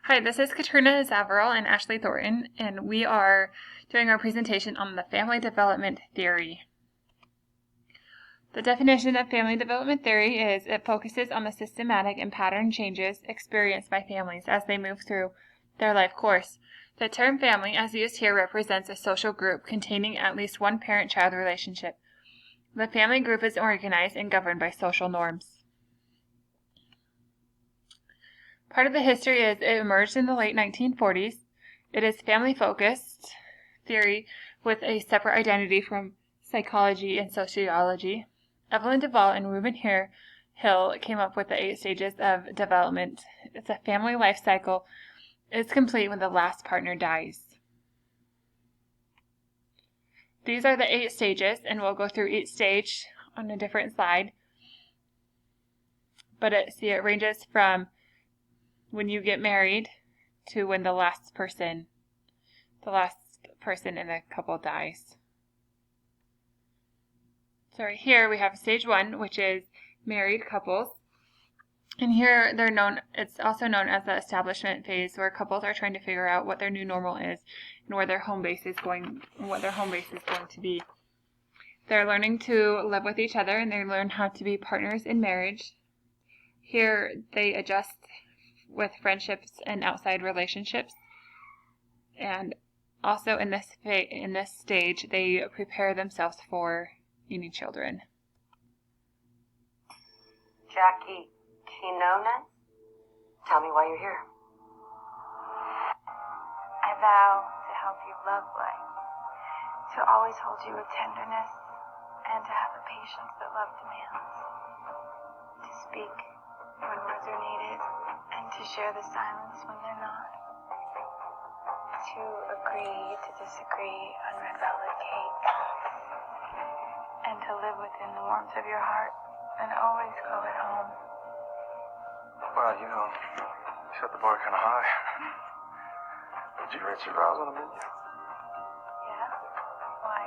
Hi, this is Katrina Zavarel and Ashley Thornton, and we are doing our presentation on the family development theory. The definition of family development theory is it focuses on the systematic and pattern changes experienced by families as they move through their life course. The term family, as used here, represents a social group containing at least one parent-child relationship. The family group is organized and governed by social norms. Part of the history is it emerged in the late 1940s. It is family-focused theory with a separate identity from psychology and sociology. Evelyn Duval and Reuben Hill came up with the 8 stages of development. It's a family life cycle. It's complete when the last partner dies. These are the 8 stages, and we'll go through each stage on a different slide. But it ranges from when you get married to when the last person in the couple dies. So right here we have stage 1, which is married couples. And here it's also known as the establishment phase, where couples are trying to figure out what their new normal is and what their home base is going to be. They're learning to live with each other, and they learn how to be partners in marriage. Here they adjust with friendships and outside relationships, and also in this stage they prepare themselves for any children. Jackie Quinones, tell me why you're here. I vow to help you love life, to always hold you with tenderness, and to have the patience that love demands, to speak when words are needed, and to share the silence when they're not, to agree to disagree on red velvet cake, and to live within the warmth of your heart and always call it home. Well, you set the bar kind of high. Did you rate your vows on the menu? Yeah? Why?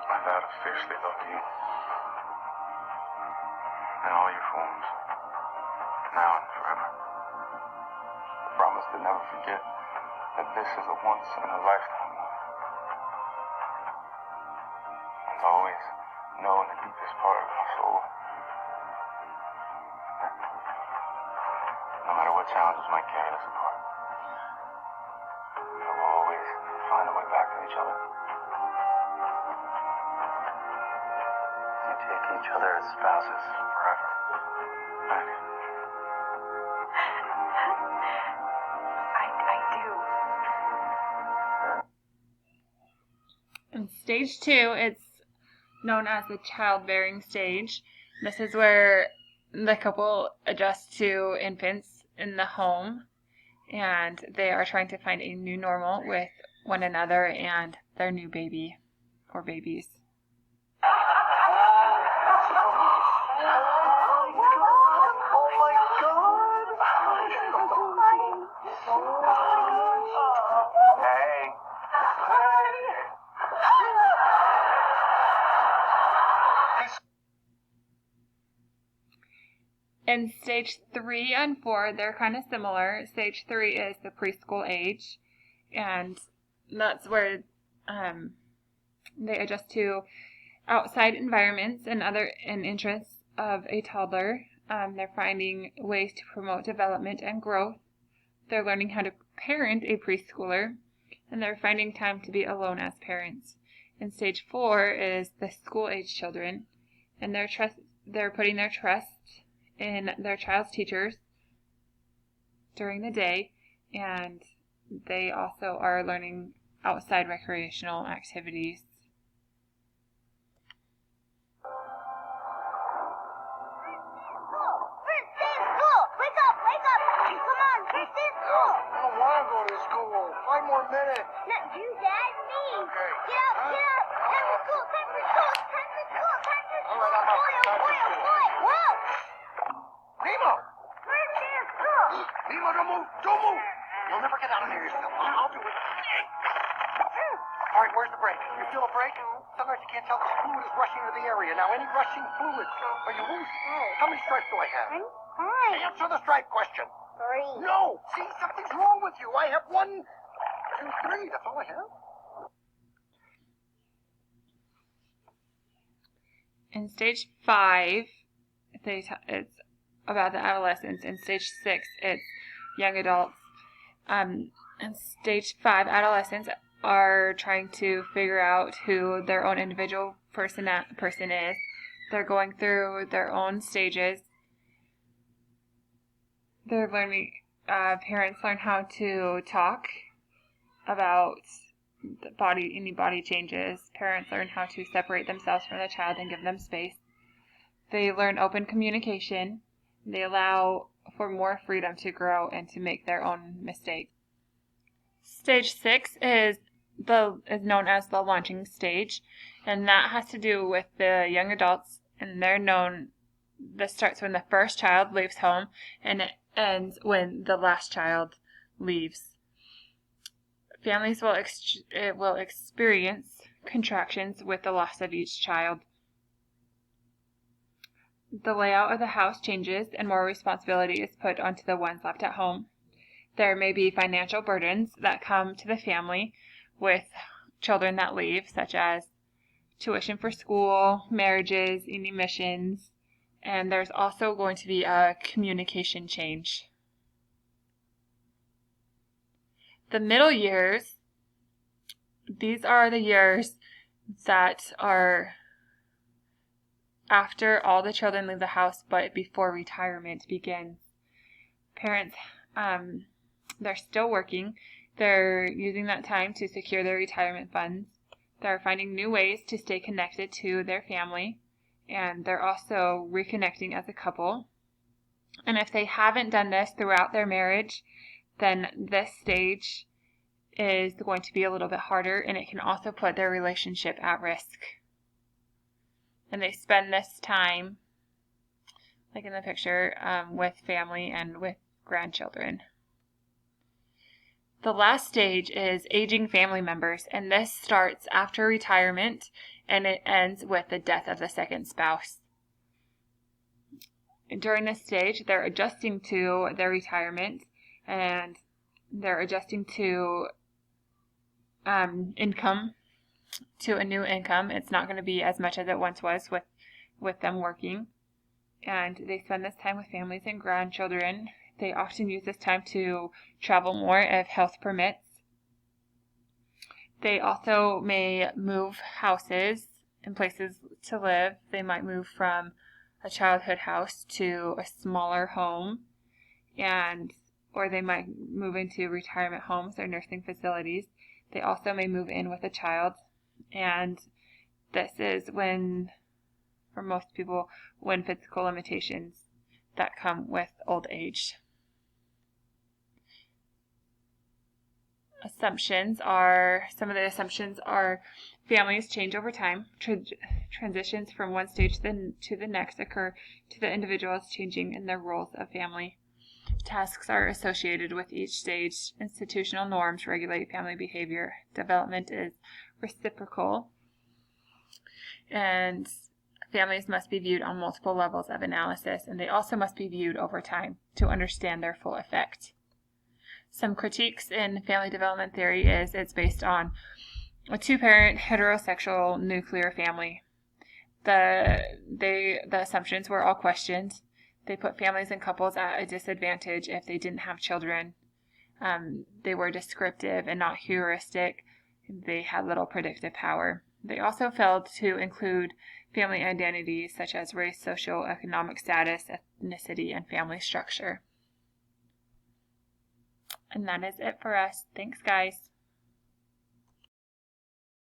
I vow to fiercely love you in all your forms, now and forever. I promise to never forget that this is a once-in-a-lifetime love. And to always know in the deepest part of my soul that no matter what challenges might carry us apart, we will always find a way back to each other. To take each other as spouses forever. Right? I do. In stage 2, it's known as the childbearing stage. This is where the couple adjusts to infants in the home, and they are trying to find a new normal with one another and their new baby or babies. In stage 3 and 4, they're kind of similar. Stage 3 is the preschool age, and that's where they adjust to outside environments and interests of a toddler. They're finding ways to promote development and growth. They're learning how to parent a preschooler, and they're finding time to be alone as parents. And stage 4 is the school-age children, and they're putting their trust in their child's teachers during the day, and they also are learning outside recreational activities. I don't want to go to school. 5 more minutes. No, you, Dad, me. Okay. Get up, get up. Time for school, time for school, time for school, time for school. All right, I'm up. Boy, oh Time for boy, oh school. boy. Whoa. Nemo! First day of school. Nemo, don't move! Don't move! You'll never get out of here yourself. I'll do it. Are right, where's the brake? You feel a brake? Sometimes you can't tell if fluid is rushing into the area. Now, any rushing fluid, are you loose? How many stripes do I have? Fine. Answer the stripe question. 3. No! See, something's wrong with you. I have 1, 2, 3. That's all I have. In stage 5, it's about the adolescents. In stage 6, it's young adults. In stage 5, adolescents are trying to figure out who their own individual person is. They're going through their own stages. They're learning. Parents learn how to talk about any body changes. Parents learn how to separate themselves from the child and give them space. They learn open communication. They allow for more freedom to grow and to make their own mistakes. Stage 6 is known as the launching stage, and that has to do with the young adults, and this starts when the first child leaves home, and it ends when the last child leaves. Families will experience contractions with the loss of each child. The layout of the house changes and more responsibility is put onto the ones left at home. There may be financial burdens that come to the family with children that leave, such as tuition for school, marriages, any missions, and there's also going to be a communication change. The middle years, these are the years that are after all the children leave the house, but before retirement begins. Parents, they're still working. They're using that time to secure their retirement funds. They're finding new ways to stay connected to their family, and they're also reconnecting as a couple. And if they haven't done this throughout their marriage, then this stage is going to be a little bit harder, and it can also put their relationship at risk. And they spend this time, like in the picture, with family and with grandchildren. The last stage is aging family members, and this starts after retirement, and it ends with the death of the second spouse. During this stage, they're adjusting to their retirement, and they're adjusting to income, to a new income. It's not going to be as much as it once was with them working. And they spend this time with families and grandchildren. They often use this time to travel more if health permits. They also may move houses and places to live. They might move from a childhood house to a smaller home, or they might move into retirement homes or nursing facilities. They also may move in with a child, and this is when, for most people, when physical limitations that come with old age. Some of the assumptions are families change over time. Transitions from one stage to the next occur to the individuals changing in their roles of family. Tasks are associated with each stage. Institutional norms regulate family behavior. Development is reciprocal. And families must be viewed on multiple levels of analysis, and they also must be viewed over time to understand their full effect. Some critiques in family development theory is it's based on a two-parent heterosexual nuclear family. The assumptions were all questioned. They put families and couples at a disadvantage if they didn't have children. They were descriptive and not heuristic. They had little predictive power. They also failed to include family identities such as race, social, economic status, ethnicity, and family structure. And that is it for us. Thanks, guys.